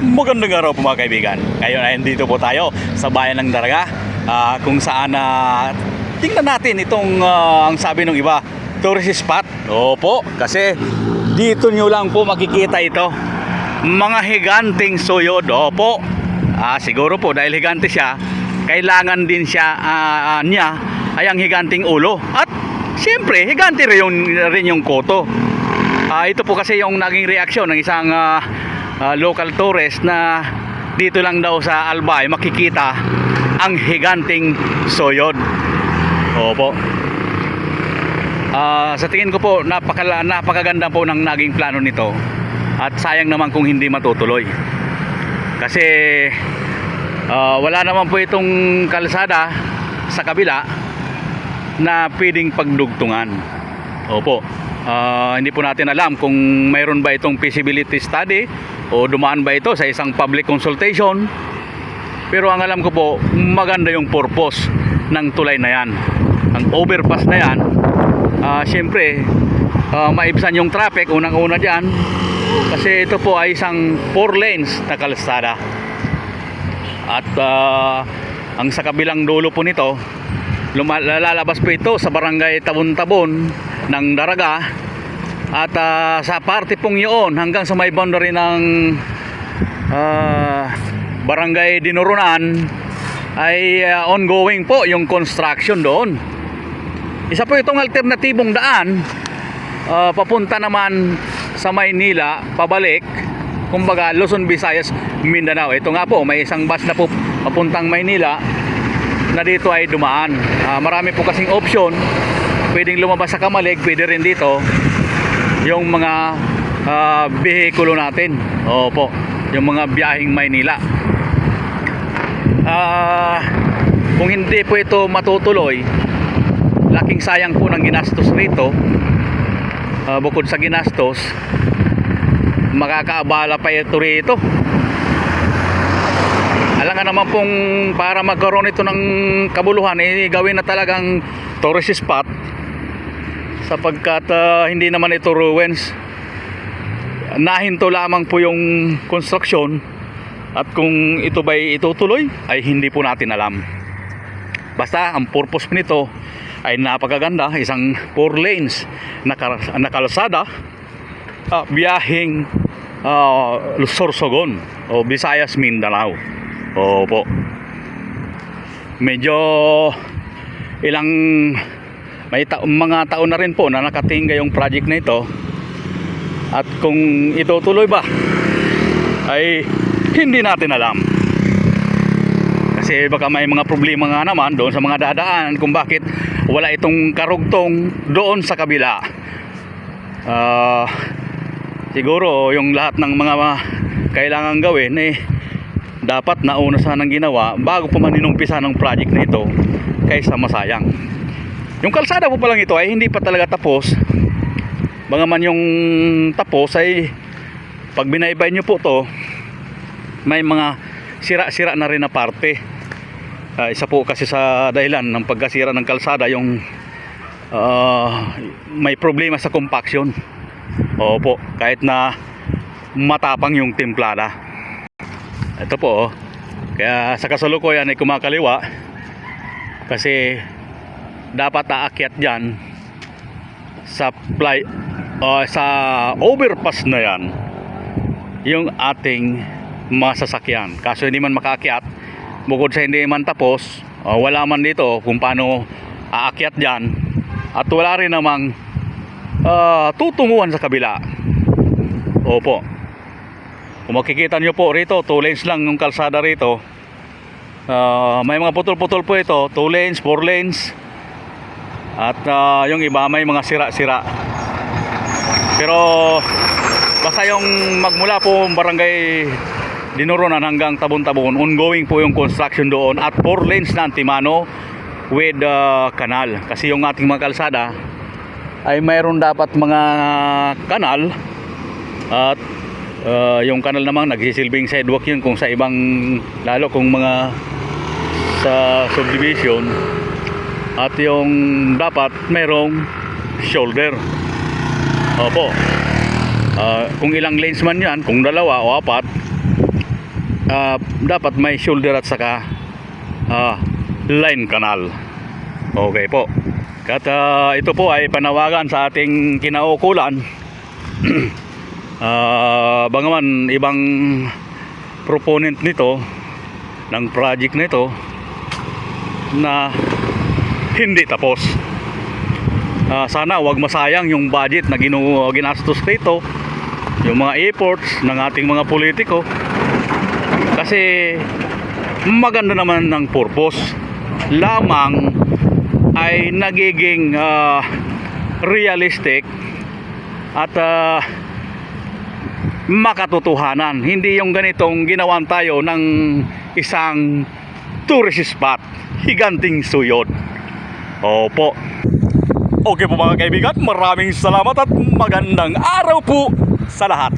Magandang araw po mga kaibigan. Ngayon ay dito po tayo sa bayan ng Daraga, kung saan tingnan natin itong ang sabi ng iba, tourist spot. Opo, kasi dito nyo lang po makikita ito, mga higanting suyod. Opo, siguro po dahil higante siya, kailangan din siya niya ay ang higanting ulo. At siyempre, higante rin yung koto. Ito po kasi yung naging reaksyon ng isang local tourist na dito lang daw sa Albay makikita ang higanting soyod. Opo. Sa tingin ko po napakaganda po ng naging plano nito, at sayang naman kung hindi matutuloy kasi wala naman po itong kalsada sa kabila na pwedeng pagdugtungan. Opo. Hindi po natin alam kung mayroon ba itong feasibility study o dumaan ba ito sa isang public consultation, pero ang alam ko po, maganda yung purpose ng tulay na yan, ang overpass na yan. Siyempre maibsan yung traffic unang-una dyan, kasi ito po ay isang 4 lanes na kalsada, at ang sa kabilang dulo po nito, lalabas po ito sa barangay Tabon-Tabon ng Daraga, at sa parte pong yun hanggang sa may boundary ng barangay Dinurunan ay ongoing po yung construction doon. Isa po itong alternatibong daan papunta naman sa Maynila pabalik, kumbaga Luzon, Visayas, Mindanao. Ito nga po, may isang bus na po papuntang Maynila na dito ay dumaan. Marami po kasing option, pwedeng lumabas sa Kamalig, pwede rin dito yung mga bihikulo natin. Opo, yung mga biyaheng Maynila. Kung hindi po ito matutuloy, laking sayang po ng ginastos rito. Bukod sa ginastos, makakaabala pa ito rito. Alam nga naman pong para magkaroon ito ng kabuluhan, gawin na talagang tourist spot, sapagkat hindi naman ito ruins. Nahinto lamang po yung construction, at kung ito ba'y itutuloy ay hindi po natin alam. Basta ang purpose nito ay napakaganda, isang 4 lanes na kalsada, biyaheng Sorsogon o Visayas, Mindanao. Opo. Medyo ilang mga taon na rin po na nakatingga yung project na ito, at kung itutuloy ba ay hindi natin alam, kasi baka may mga problema nga naman doon sa mga dadaan kung bakit wala itong karugtong doon sa kabila. Siguro yung lahat ng mga kailangan gawin dapat nauna sanang ginawa bago pa man inumpisa ng project na ito, kaysa masayang. Yung kalsada po palang ito ay hindi pa talaga tapos. Baka man yung tapos ay pag binaybay nyo po to, may mga sira-sira na rin na parte. Isa po kasi sa dahilan ng pagkasira ng kalsada yung may problema sa compaction. Opo, kahit na matapang yung timplada. Ito po, kaya sa kasalukuyan ay kumakaliwa, kasi dapat aakyat dyan sa sa overpass na yan yung ating masasakyan. Kaso hindi man makaakyat, bukod sa hindi man tapos, wala man dito kung paano aakyat dyan, at wala rin namang tutunguhan sa kabila. Opo, kung makikita nyo po rito, 2 lanes lang yung kalsada rito. May mga putol-putol po ito, 2 lanes, 4 lanes, at yung iba may mga sira-sira. Pero basta yung magmula po barangay Dinurunan hanggang Tabon-Tabon, ongoing po yung construction doon, at 4 lanes na antimano with kanal. Kasi yung ating mga kalsada ay mayroon dapat mga kanal, at yung kanal naman nagsisilbing sidewalk yun kung sa ibang, lalo kung mga sa subdivision, at yung dapat mayroong shoulder. Opo. Kung ilang lanes man yan, kung 2 o 4, dapat may shoulder at saka line canal. Okay po. At ito po ay panawagan sa ating kinaukulan. Bagaman ibang proponent nito ng project nito na hindi tapos. Sana wag masayang yung budget na ginastos dito, yung mga efforts ng ating mga politiko, kasi maganda naman ng purpose, lamang ay nagiging realistic at makatotohanan. Hindi yung ganitong ginawan tayo ng isang tourist spot, higanting suyod. Opo. Okay po mga kaibigan, maraming salamat at magandang araw po sa lahat.